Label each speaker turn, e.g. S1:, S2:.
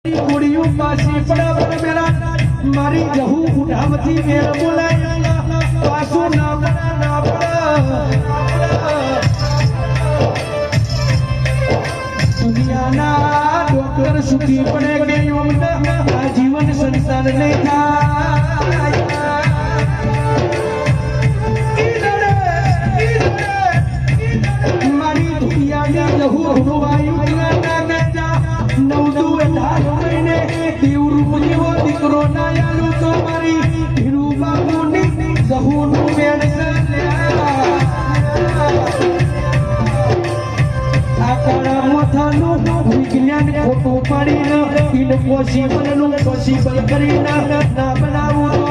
S1: कुड़ियों पासी पड़ा पर मेरा मारी जहू उठावती मेरा बोलाया पासो ना पड़ा दुनिया ना डॉक्टर सुखी पड़े गए जीवन संसार ने मारी दुनिया ने जहू उठवाई विज्ञान खोटू पड़ी न इन पॉसिबल नु पॉसिबल करी ना बनावू